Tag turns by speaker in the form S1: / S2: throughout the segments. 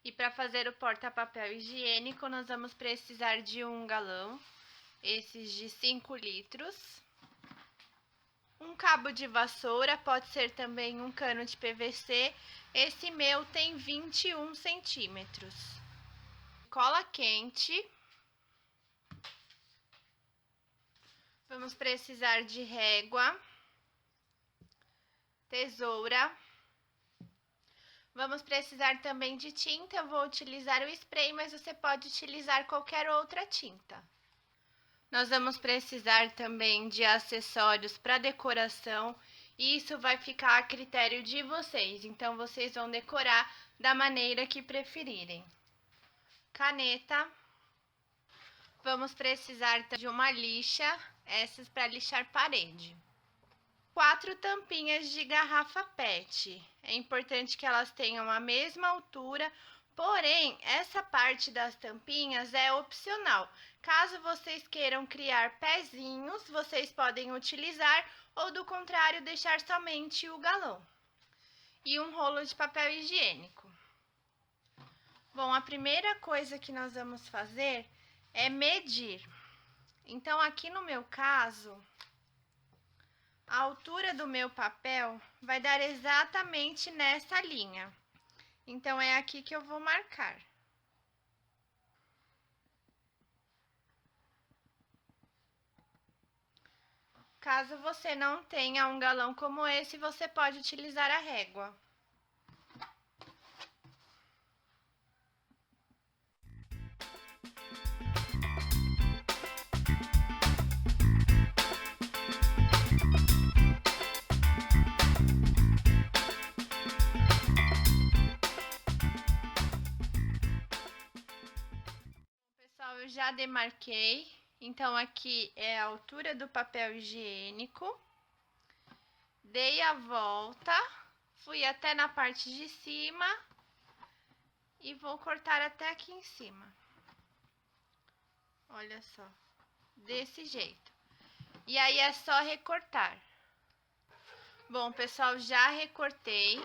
S1: E para fazer o porta-papel higiênico, nós vamos precisar de 1 galão, esses de 5 litros. Um cabo de vassoura, pode ser também um cano de PVC. Esse meu tem 21 centímetros. Cola quente. Vamos precisar de régua, tesoura. Vamos precisar também de tinta. Eu vou utilizar o spray, mas você pode utilizar qualquer outra tinta. Nós vamos precisar também de acessórios para decoração. E isso vai ficar a critério de vocês. Então, vocês vão decorar da maneira que preferirem. Caneta. Vamos precisar de uma lixa, essas para lixar parede. 4 tampinhas de garrafa PET. É importante que elas tenham a mesma altura, porém, essa parte das tampinhas é opcional. Caso vocês queiram criar pezinhos, vocês podem utilizar, ou do contrário, deixar somente o galão. E um rolo de papel higiênico. Bom, a primeira coisa que nós vamos fazer é medir. Então, aqui no meu caso, a altura do meu papel vai dar exatamente nessa linha. Então, é aqui que eu vou marcar. Caso você não tenha um galão como esse, você pode utilizar a régua. Pessoal, eu já demarquei. Então, aqui é a altura do papel higiênico. Dei a volta, fui até na parte de cima e vou cortar até aqui em cima. Olha só, desse jeito. E aí é só recortar. Bom, pessoal, já recortei.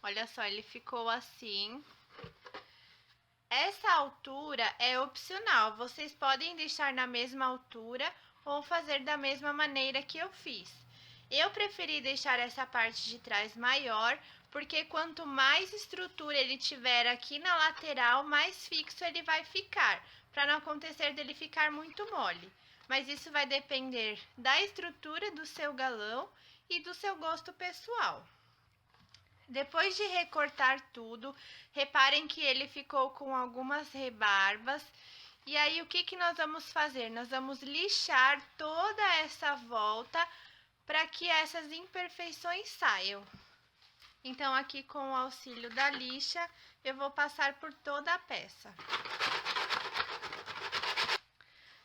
S1: Olha só, ele ficou assim. Essa altura é opcional, vocês podem deixar na mesma altura ou fazer da mesma maneira que eu fiz. Eu preferi deixar essa parte de trás maior, porque quanto mais estrutura ele tiver aqui na lateral, mais fixo ele vai ficar, para não acontecer dele ficar muito mole. Mas isso vai depender da estrutura do seu galão e do seu gosto pessoal. Depois de recortar tudo, reparem que ele ficou com algumas rebarbas. E aí, o que nós vamos fazer? Nós vamos lixar toda essa volta para que essas imperfeições saiam. Então, aqui com o auxílio da lixa, eu vou passar por toda a peça.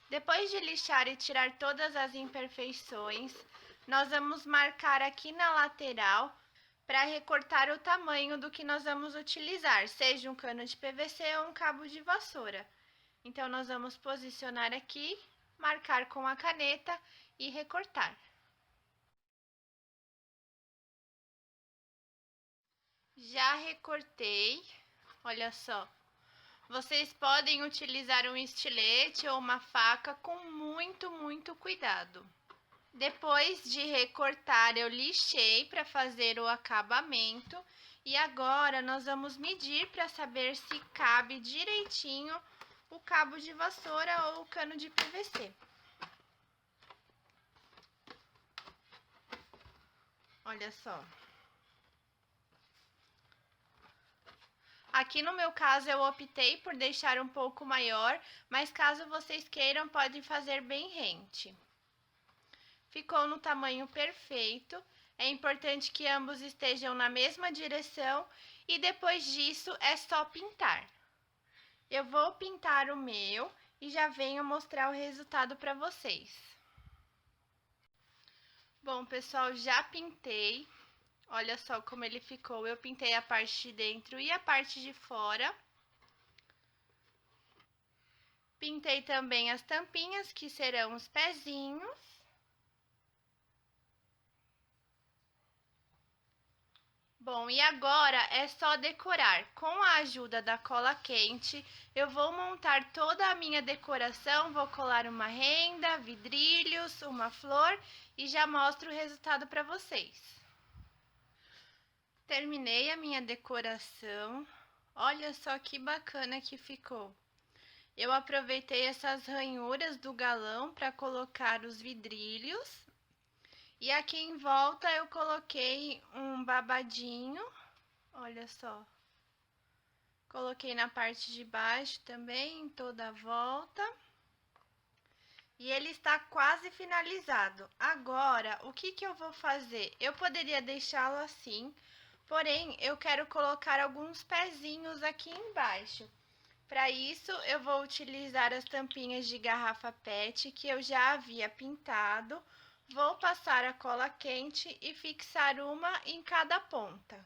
S1: Depois de lixar e tirar todas as imperfeições, nós vamos marcar aqui na lateral para recortar o tamanho do que nós vamos utilizar, seja um cano de PVC ou um cabo de vassoura. Então, nós vamos posicionar aqui, marcar com a caneta e recortar. Já recortei, olha só. Vocês podem utilizar um estilete ou uma faca com muito cuidado. Depois de recortar, eu lixei para fazer o acabamento. E agora, nós vamos medir para saber se cabe direitinho o cabo de vassoura ou o cano de PVC. Olha só. Aqui no meu caso, eu optei por deixar um pouco maior, mas caso vocês queiram, podem fazer bem rente. Ficou no tamanho perfeito. É importante que ambos estejam na mesma direção e depois disso é só pintar. Eu vou pintar o meu e já venho mostrar o resultado para vocês. Bom, pessoal, já pintei. Olha só como ele ficou. Eu pintei a parte de dentro e a parte de fora. Pintei também as tampinhas, que serão os pezinhos. Bom, e agora é só decorar. Com a ajuda da cola quente, eu vou montar toda a minha decoração, vou colar uma renda, vidrilhos, uma flor e já mostro o resultado para vocês. Terminei a minha decoração, olha só que bacana que ficou. Eu aproveitei essas ranhuras do galão para colocar os vidrilhos. E aqui em volta eu coloquei um babadinho, olha só. Coloquei na parte de baixo também, em toda a volta. E ele está quase finalizado. Agora, o que eu vou fazer? Eu poderia deixá-lo assim, porém, eu quero colocar alguns pezinhos aqui embaixo. Para isso, eu vou utilizar as tampinhas de garrafa PET que eu já havia pintado. Vou passar a cola quente e fixar uma em cada ponta.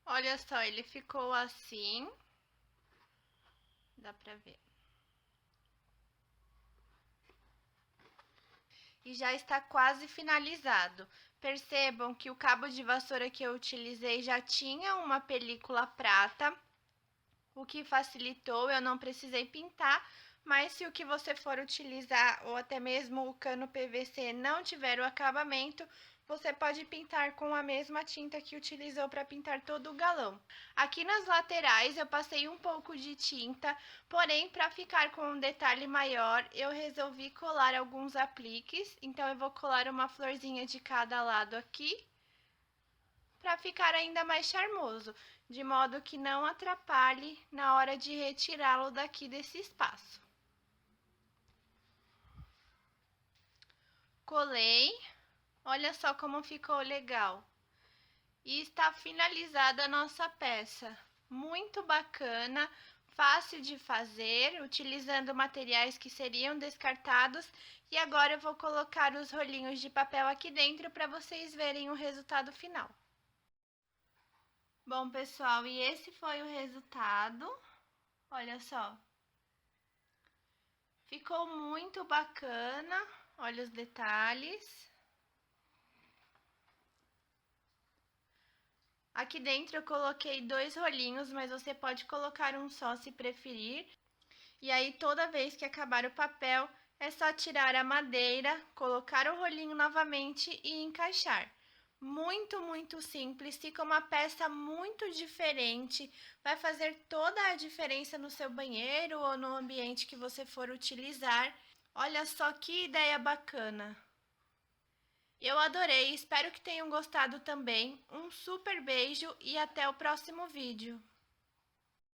S1: Olha só, ele ficou assim. Dá pra ver. E já está quase finalizado. Percebam que o cabo de vassoura que eu utilizei já tinha uma película prata, o que facilitou, eu não precisei pintar, mas se o que você for utilizar ou até mesmo o cano PVC não tiver o acabamento, você pode pintar com a mesma tinta que utilizou para pintar todo o galão. Aqui nas laterais eu passei um pouco de tinta, porém para ficar com um detalhe maior eu resolvi colar alguns apliques, então eu vou colar uma florzinha de cada lado aqui, para ficar ainda mais charmoso, de modo que não atrapalhe na hora de retirá-lo daqui desse espaço. Colei, olha só como ficou legal. E está finalizada a nossa peça. Muito bacana, fácil de fazer, utilizando materiais que seriam descartados. E agora eu vou colocar os rolinhos de papel aqui dentro para vocês verem o resultado final. Bom, pessoal, e esse foi o resultado. Olha só. Ficou muito bacana. Olha os detalhes. Aqui dentro eu coloquei 2 rolinhos, mas você pode colocar um só se preferir. E aí, toda vez que acabar o papel, é só tirar a madeira, colocar o rolinho novamente e encaixar. Muito, muito simples, fica uma peça muito diferente, vai fazer toda a diferença no seu banheiro ou no ambiente que você for utilizar. Olha só que ideia bacana! Eu adorei, espero que tenham gostado também. Um super beijo e até o próximo vídeo.